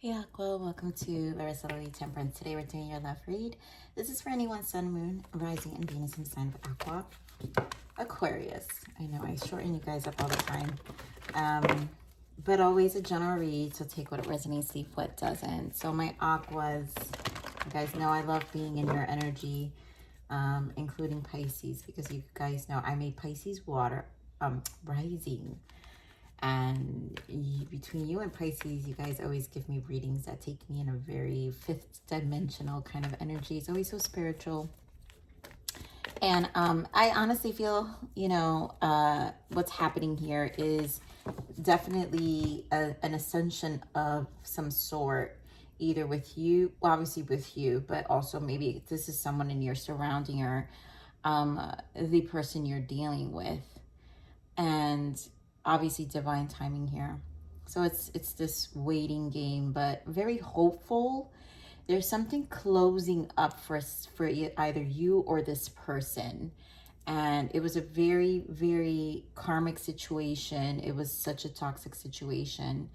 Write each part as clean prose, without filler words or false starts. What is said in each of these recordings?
Hey Aqua, welcome to Aquarius Temperance. Today we're doing your love read. This is for anyone, sun, moon, rising, and Venus in sign of Aqua. Aquarius. I know I shorten you guys up all the time. But always a general read, so take what resonates, leave what doesn't. So my Aquas, you guys know I love being in your energy, including Pisces, because you guys know I'm a Pisces water rising. And between you and Pisces, you guys always give me readings that take me in a very fifth dimensional kind of energy. It's always so spiritual. And I honestly feel, what's happening here is definitely an ascension of some sort, either with you, well, obviously with you, but also maybe this is someone in your surrounding or the person you're dealing with. And obviously divine timing here. So it's this waiting game, but very hopeful. There's something closing up for either you or this person. And it was a very, very karmic situation. It was such a toxic situation.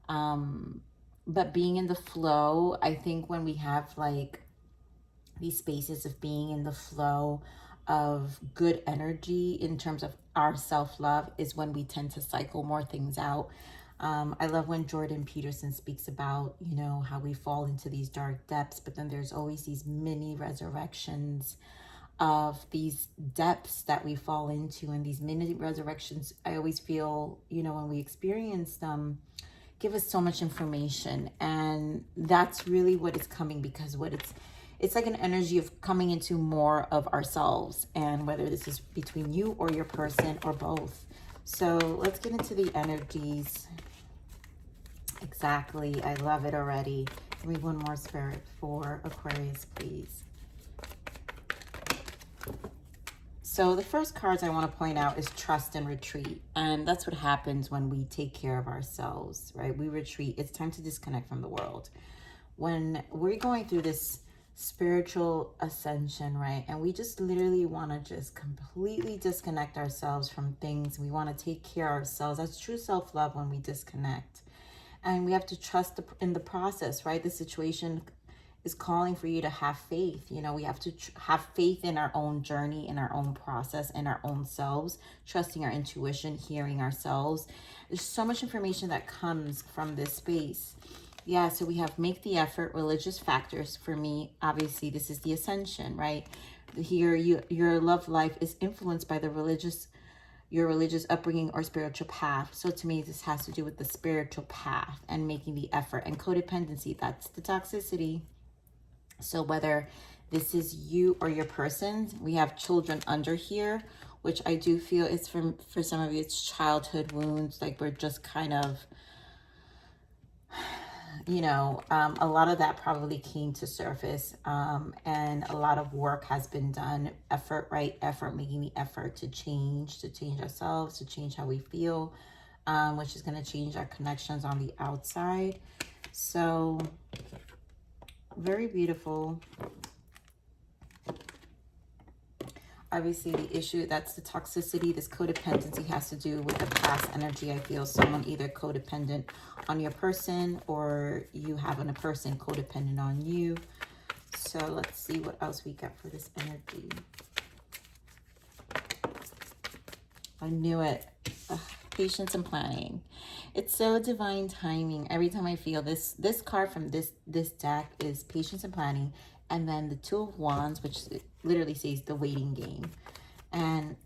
But being in the flow, I think when we have like these spaces of being in the flow of good energy in terms of our self-love is when we tend to cycle more things out. I love when Jordan Peterson speaks about, how we fall into these dark depths, but then there's always these mini resurrections of these depths that we fall into. And these mini resurrections, I always feel, when we experience them, give us so much information. And that's really what is coming, because it's like an energy of coming into more of ourselves, and whether this is between you or your person or both. So let's get into the energies. Exactly. I love it already. Give me one more spirit for Aquarius, please. So the first cards I want to point out is trust and retreat. And that's what happens when we take care of ourselves, right? We retreat. It's time to disconnect from the world. When we're going through this spiritual ascension, right? And we just literally want to just completely disconnect ourselves from things. We want to take care of ourselves. That's true self-love when we disconnect. And we have to trust in the process, right? The situation is calling for you to have faith. We have to have faith in our own journey, in our own process, in our own selves, trusting our intuition, hearing ourselves. There's so much information that comes from this space. Yeah, so we have make the effort, religious factors. For me, obviously, this is the ascension, right? Here, your love life is influenced by your religious upbringing or spiritual path. So to me, this has to do with the spiritual path and making the effort. And codependency, that's the toxicity. So whether this is you or your person, we have children under here, which I do feel is for some of you, it's childhood wounds. Like we're just kind of, a lot of that probably came to surface, and a lot of work has been done. Effort, right? Effort, making the effort to change ourselves, to change how we feel, which is going to change our connections on the outside. So very beautiful. Obviously, the issue, that's the toxicity. This codependency has to do with the past energy. I feel someone either codependent on your person, or you having a person codependent on you. So let's see what else we got for this energy. I knew it. Ugh, patience and planning. It's so divine timing. Every time I feel this card from this deck is patience and planning. And then the Two of Wands, which literally says the waiting game. And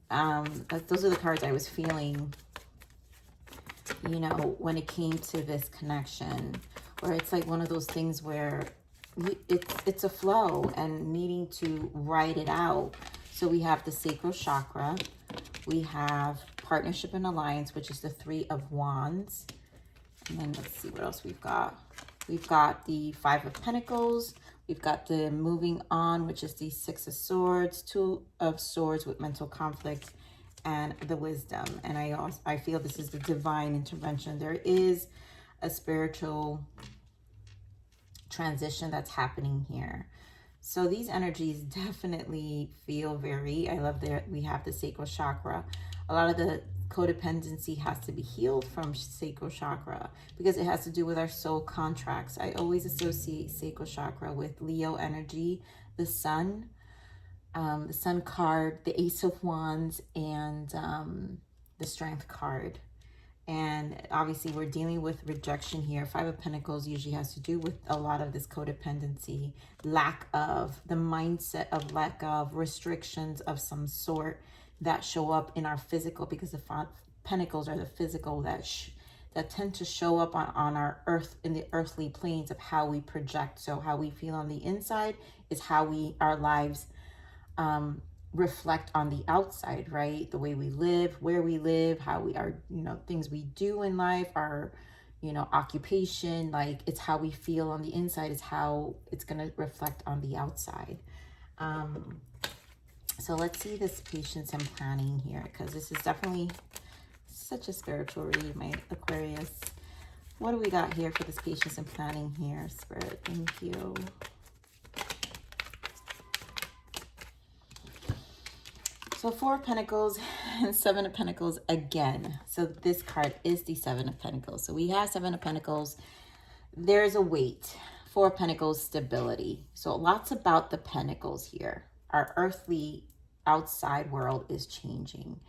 those are the cards I was feeling, when it came to this connection, where it's like one of those things where it's a flow and needing to write it out. So we have the sacral chakra. We have partnership and alliance, which is the Three of Wands. And then let's see what else we've got. We've got the Five of Pentacles. We've got the moving on, which is the Six of Swords, Two of Swords with mental conflict, and the Wisdom. And I feel this is the divine intervention. There is a spiritual transition that's happening here. So these energies definitely feel I love that we have the sacral chakra. A lot of the codependency has to be healed from sacral chakra because it has to do with our soul contracts. I always associate sacral chakra with Leo energy, the sun card, the Ace of Wands, and the Strength card. And obviously we're dealing with rejection here. Five of Pentacles usually has to do with a lot of this codependency, lack of, the mindset of lack of, restrictions of some sort that show up in our physical, because the Pentacles are the physical that tend to show up on our earth, in the earthly planes of how we project. So how we feel on the inside is how our lives reflect on the outside, right? The way we live, where we live, how we are, things we do in life, our, occupation, like it's how we feel on the inside is how it's going to reflect on the outside. So let's see this patience and planning here, because this is definitely such a spiritual read, my Aquarius. What do we got here for this patience and planning here, Spirit? Thank you. So Four of Pentacles and Seven of Pentacles again. So this card is the Seven of Pentacles. So we have Seven of Pentacles. There's a weight. Four of Pentacles, stability. So lots about the Pentacles here. Our earthly outside world is changing.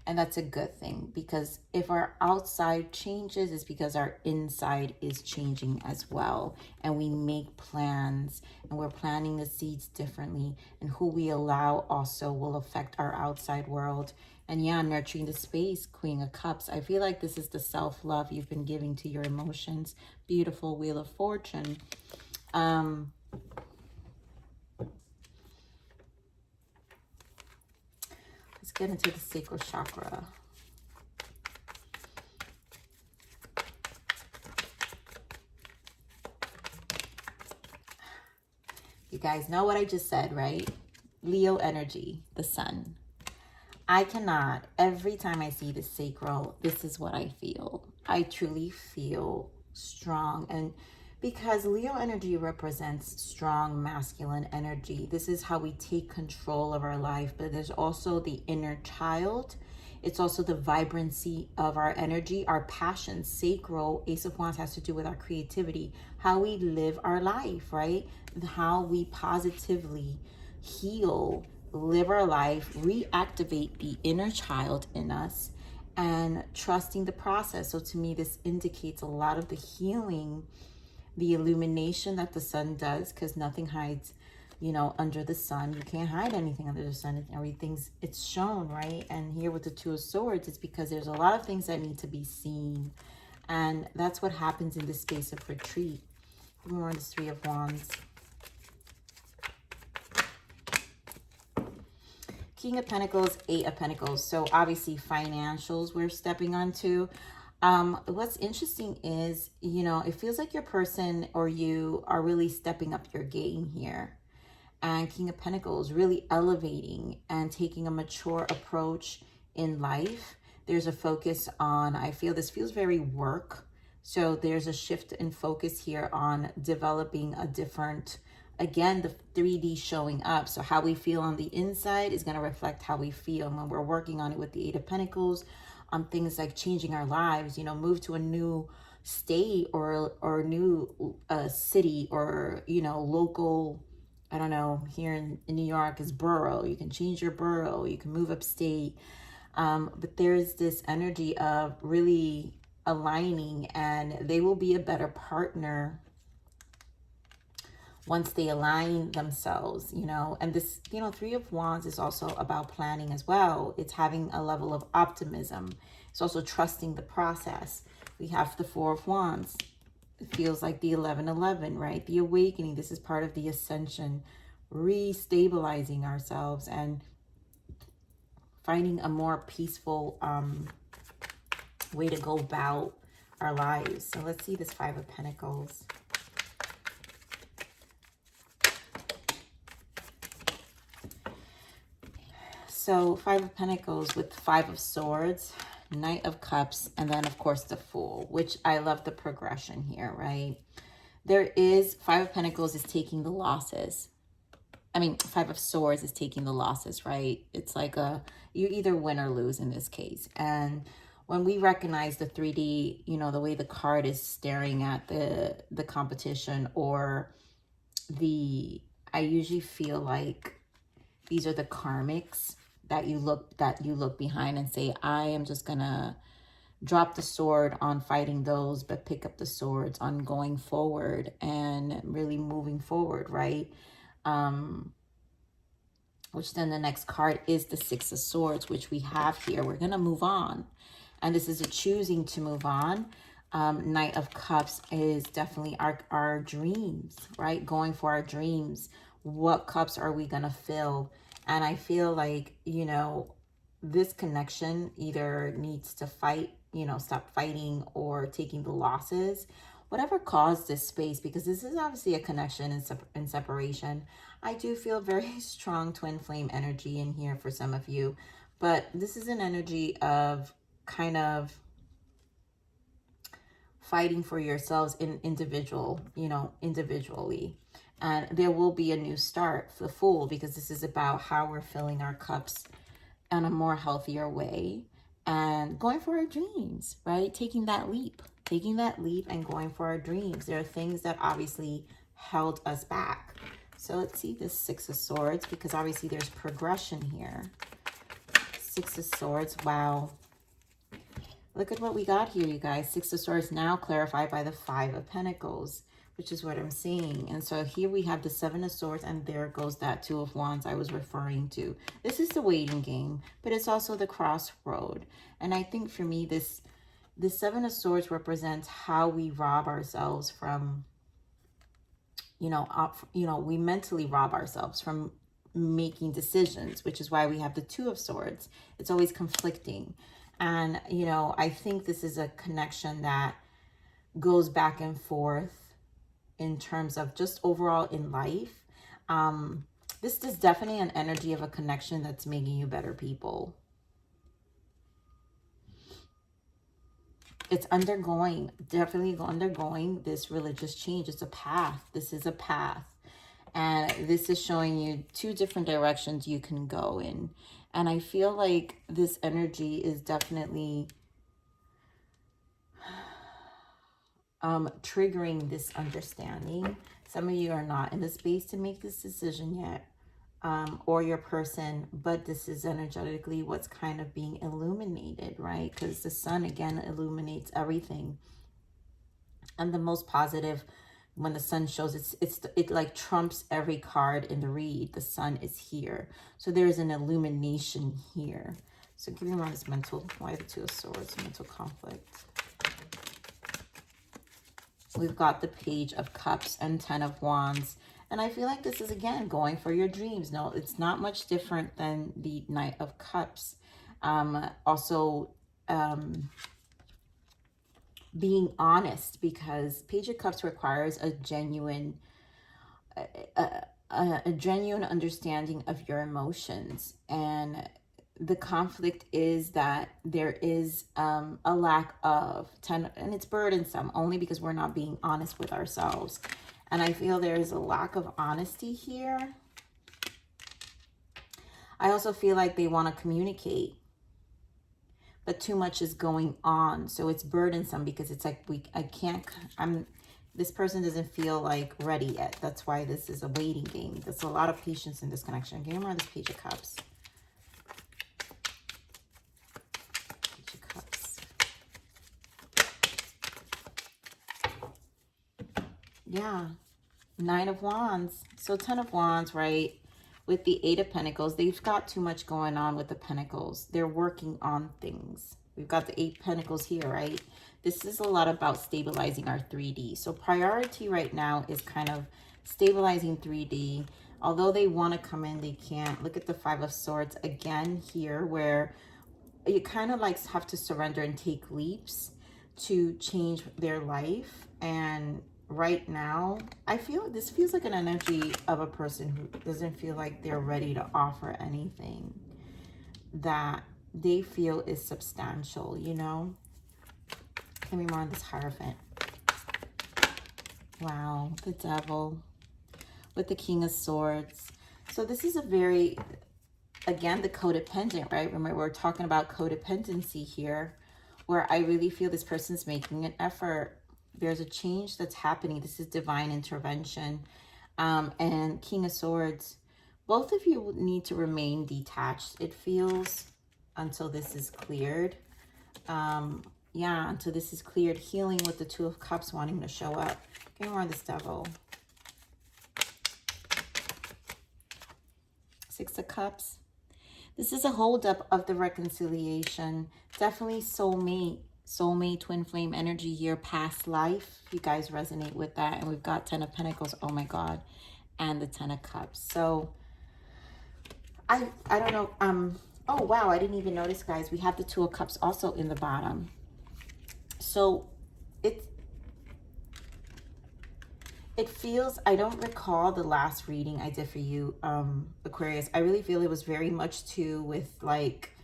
And that's a good thing, because if our outside changes, it's because our inside is changing as well. And we make plans, and we're planting the seeds differently. And who we allow also will affect our outside world. And yeah, nurturing the space, Queen of Cups. I feel like this is the self-love you've been giving to your emotions. Beautiful Wheel of Fortune. Let's get into the sacral chakra. You guys know what I just said, right? Leo energy, the sun. I cannot, every time I see the sacral, this is what I feel. I truly feel strong. And because Leo energy represents strong masculine energy, this is how we take control of our life. But there's also the inner child. It's also the vibrancy of our energy, our passion. Sacral, Ace of Wands, has to do with our creativity, how we live our life, right? How we positively heal, live our life, reactivate the inner child in us, and trusting the process. So to me, this indicates a lot of the healing, the illumination that the sun does, because nothing hides, under the sun. You can't hide anything under the sun. It's shown, right? And here with the Two of Swords, it's because there's a lot of things that need to be seen. And that's what happens in this space of retreat. More on the Three of Wands. King of Pentacles, Eight of Pentacles. So obviously financials we're stepping onto. What's interesting is, it feels like your person or you are really stepping up your game here. And King of Pentacles really elevating and taking a mature approach in life. There's a focus on, I feel this feels very work. So there's a shift in focus here on developing a different, again, the 3D showing up. So how we feel on the inside is going to reflect how we feel. And when we're working on it with the Eight of Pentacles, on things like changing our lives, move to a new state or new city, or, local, I don't know, here in New York is borough. You can change your borough. You can move upstate. But there's this energy of really aligning, and they will be a better partner once they align themselves, and this, Three of Wands is also about planning as well. It's having a level of optimism. It's also trusting the process. We have the Four of Wands. It feels like the 11-11, right? The awakening. This is part of the ascension, restabilizing ourselves and finding a more peaceful way to go about our lives. So let's see this Five of Pentacles. So Five of Pentacles with Five of Swords, Knight of Cups, and then of course the Fool, which I love the progression here, right? There is Five of Pentacles is taking the losses. Five of Swords is taking the losses, right? It's like you either win or lose in this case. And when we recognize the 3D, you know, the way the card is staring at the competition, or I usually feel like these are the karmics that you look behind and say, I am just gonna drop the sword on fighting those, but pick up the swords on going forward and really moving forward, right? Which then the next card is the Six of Swords, which we have here. We're going to move on. And this is a choosing to move on. Knight of Cups is definitely our dreams, right? Going for our dreams. What cups are we going to fill? And I feel like, you know, this connection either needs to fight, you know, stop fighting or taking the losses. Whatever caused this space, because this is obviously a connection and separation. I do feel very strong twin flame energy in here for some of you, but this is an energy of kind of fighting for yourselves individually. And there will be a new start for the Fool, because this is about how we're filling our cups in a more healthier way and going for our dreams, right? Taking that leap and going for our dreams. There are things that obviously held us back. So let's see this Six of Swords, because obviously there's progression here. Six of Swords, wow. Look at what we got here, you guys. Six of Swords now clarified by the Five of Pentacles, which is what I'm seeing. And so here we have the Seven of Swords, and there goes that Two of Wands I was referring to. This is the waiting game, but it's also the crossroad. And I think for me, the Seven of Swords represents how we rob ourselves from, we mentally rob ourselves from making decisions, which is why we have the Two of Swords. It's always conflicting. And, you know, I think this is a connection that goes back and forth in terms of just overall in life. This is definitely an energy of a connection that's making you better people. It's definitely undergoing this religious change. It's a path. This is a path. And this is showing you two different directions you can go in. And I feel like this energy is definitely triggering this understanding. Some of you are not in the space to make this decision yet, or your person, but this is energetically what's kind of being illuminated, right? Because the sun, again, illuminates everything. And the most positive, when the sun shows, it like trumps every card in the read. The sun is here. So there is an illumination here. So give me more this mental, why the Two of Swords, mental conflict. We've got the Page of Cups and Ten of Wands. And I feel like this is, again, going for your dreams. No, it's not much different than the Knight of Cups. Being honest, because Page of Cups requires a genuine understanding of your emotions. And the conflict is that there is a lack of and it's burdensome only because we're not being honest with ourselves. And I feel there is a lack of honesty here. I also feel like they want to communicate, but too much is going on. So it's burdensome because it's like, this person doesn't feel like ready yet. That's why this is a waiting game. There's a lot of patience in this connection. Give me more of this Page of Cups. Page of Cups. Yeah. Nine of Wands. So Ten of Wands, right? With the Eight of Pentacles, they've got too much going on with the Pentacles. They're working on things. We've got the Eight Pentacles here, right? This is a lot about stabilizing our 3D. So priority right now is kind of stabilizing 3D. Although they want to come in, they can't. Look at the Five of Swords again here, where you kind of like have to surrender and take leaps to change their life. And right now, I feel this feels like an energy of a person who doesn't feel like they're ready to offer anything that they feel is substantial, you know? Give me more on this Hierophant. Wow, the Devil with the King of Swords. So this is a very, again, the codependent, right? Remember, we're talking about codependency here, where I really feel this person's making an effort. There's a change that's happening. This is divine intervention. And King of Swords, both of you need to remain detached, it feels, until this is cleared. Yeah, until this is cleared. Healing with the Two of Cups wanting to show up. Give me more of this Devil. Six of Cups. This is a holdup of the reconciliation. Definitely soulmate, twin flame energy here, past life. If you guys resonate with that. And we've got 10 of Pentacles, oh my God, and the 10 of Cups. So I don't know. Oh wow, I didn't even notice, guys. We have the Two of Cups also in the bottom. So it feels, I don't recall the last reading I did for you, Aquarius. I really feel it was very much too with like,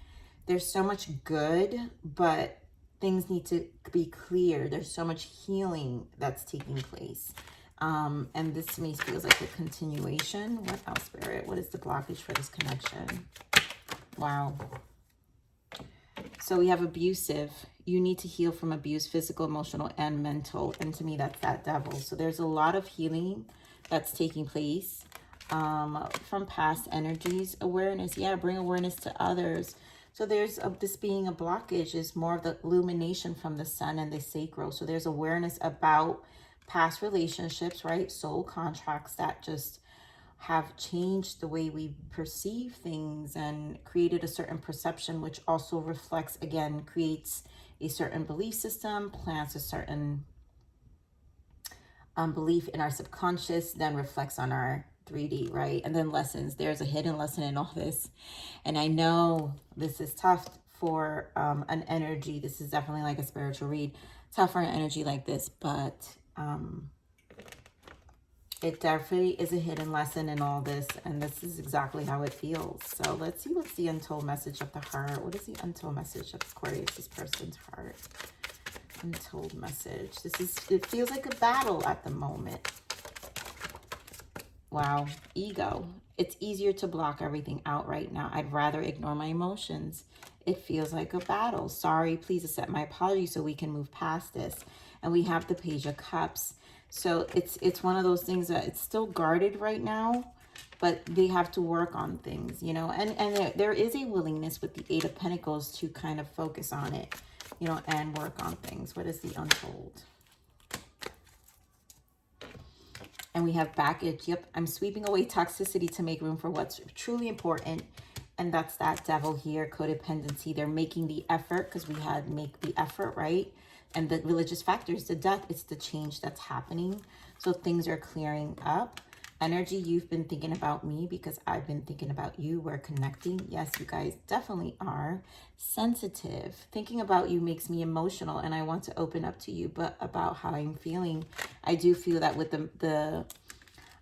there's so much good, but things need to be clear. There's so much healing that's taking place. And this to me feels like a continuation. What else, Spirit? What is the blockage for this connection? Wow. So we have abusive. You need to heal from abuse, physical, emotional, and mental. And to me, that's that Devil. So there's a lot of healing that's taking place from past energies. Awareness. Yeah, bring awareness to others. So there's this being a blockage is more of the illumination from the sun and the sacral. So there's awareness about past relationships, right? Soul contracts that just have changed the way we perceive things and created a certain perception, which also reflects, again, creates a certain belief system, plants a certain belief in our subconscious, then reflects on our 3D, right? And then lessons. There's a hidden lesson in all this. And I know this is tough for an energy. This is definitely like a spiritual read. Tough for an energy like this, but it definitely is a hidden lesson in all this, and this is exactly how it feels. So let's see what's the untold message of the heart. What is the untold message of Aquarius, this person's heart? Untold message. It feels like a battle at the moment. Wow. Ego. It's easier to block everything out right now. I'd rather ignore my emotions. It feels like a battle. Sorry, please accept my apology so we can move past this. And we have the Page of Cups. So it's one of those things that it's still guarded right now, but they have to work on things, you know, and there is a willingness with the Eight of Pentacles to kind of focus on it, you know, and work on things. What is the untold? And we have baggage. Yep, I'm sweeping away toxicity to make room for what's truly important. And that's that Devil here, codependency. They're making the effort because we had make the effort, right? And the religious factors, the death, it's the change that's happening. So things are clearing up. Energy, you've been thinking about me because I've been thinking about you. We're connecting. Yes, you guys definitely are. Sensitive. Thinking about you makes me emotional and I want to open up to you, but about how I'm feeling. I do feel that with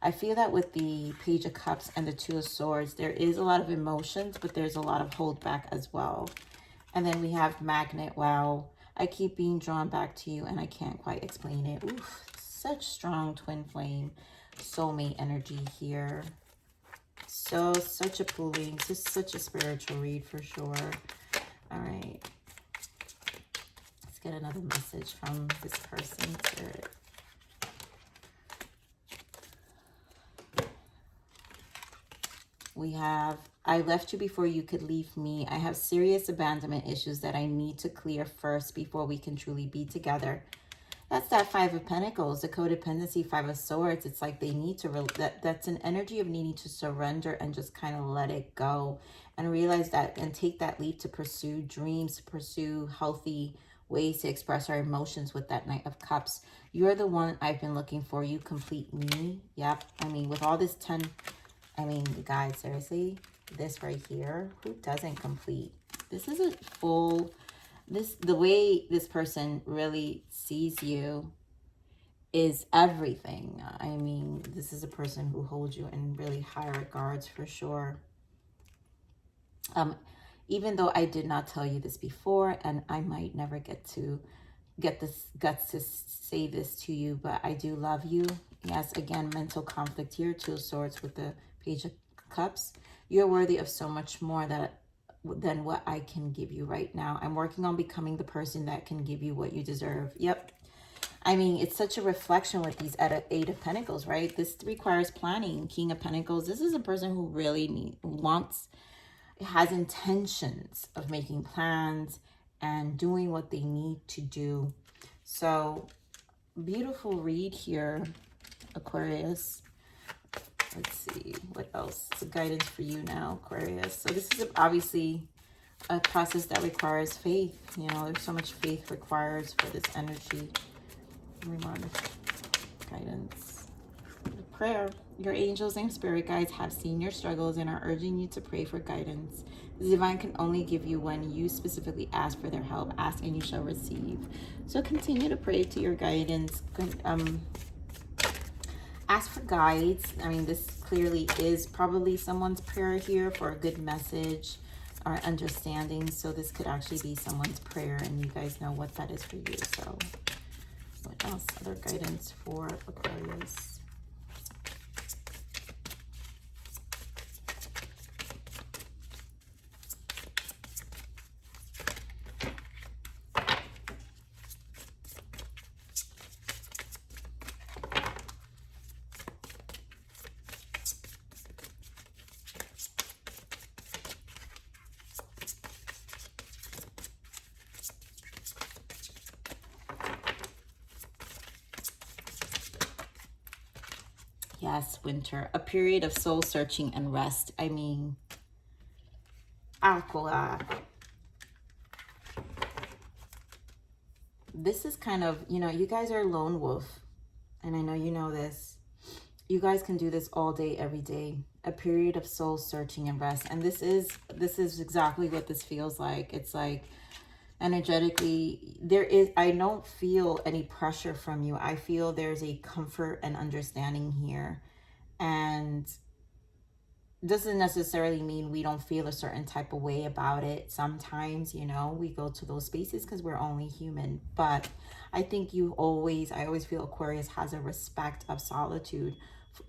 I feel that with the Page of Cups and the Two of Swords, there is a lot of emotions, but there's a lot of holdback as well. And then we have Magnet. Wow. I keep being drawn back to you and I can't quite explain it. Oof, such strong twin flame soulmate energy here. So such a pulling, just such a spiritual read for sure. All right. Let's get another message from this person. Spirit. We have, I left you before you could leave me. I have serious abandonment issues that I need to clear first before we can truly be together. That's that Five of Pentacles, the codependency, Five of Swords. It's like they need to, that's an energy of needing to surrender and just kind of let it go and realize that and take that leap to pursue dreams, to pursue healthy ways to express our emotions with that Knight of Cups. You're the one I've been looking for. You complete me. Yep. I mean, with all this 10, I mean, you guys, seriously, this right here, who doesn't complete? This is a full, the way this person really sees you is everything. I mean, this is a person who holds you in really high regards for sure. Even though I did not tell you this before, and I might never get this guts to say this to you, but I do love you. Yes, again, mental conflict here, Two of Swords with the Page of Cups. You're worthy of so much more than what I can give you right now. I'm working on becoming the person that can give you what you deserve. Yep. I mean, it's such a reflection with these Eight of Pentacles, right? This requires planning. King of Pentacles. This is a person who really has intentions of making plans and doing what they need to do. So, beautiful read here, Aquarius. Let's see, what else? It's a guidance for you now, Aquarius. So this is obviously a process that requires faith. You know, there's so much faith required for this energy. Reminder, guidance, prayer. Your angels and spirit guides have seen your struggles and are urging you to pray for guidance. The divine can only give you when you specifically ask for their help. Ask and you shall receive. So continue to pray to your guidance. Ask for guides. I mean, this clearly is probably someone's prayer here for a good message or understanding. So this could actually be someone's prayer, and you guys know what that is for you. So what else? Other guidance for Aquarius. Yes, winter, a period of soul searching and rest. I mean, Aqua. This is kind of, you know, you guys are a lone wolf, and I know you know this. You guys can do this all day, every day. A period of soul searching and rest. And this is exactly what this feels like. It's like, energetically, I don't feel any pressure from you. I feel there's a comfort and understanding here. And doesn't necessarily mean we don't feel a certain type of way about it. Sometimes, you know, we go to those spaces because we're only human. But I think I always feel Aquarius has a respect of solitude,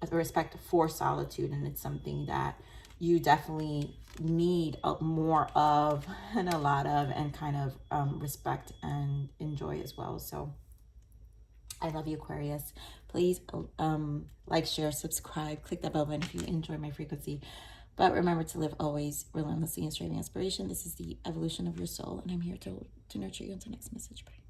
a respect for solitude. And it's something that you definitely need more of and a lot of, and kind of respect and enjoy as well. So I love you, Aquarius. Please like, share, subscribe, click that bell button if you enjoy my frequency. But remember to live always relentlessly in striving inspiration. This is the evolution of your soul, and I'm here to nurture you. Until next message. Bye.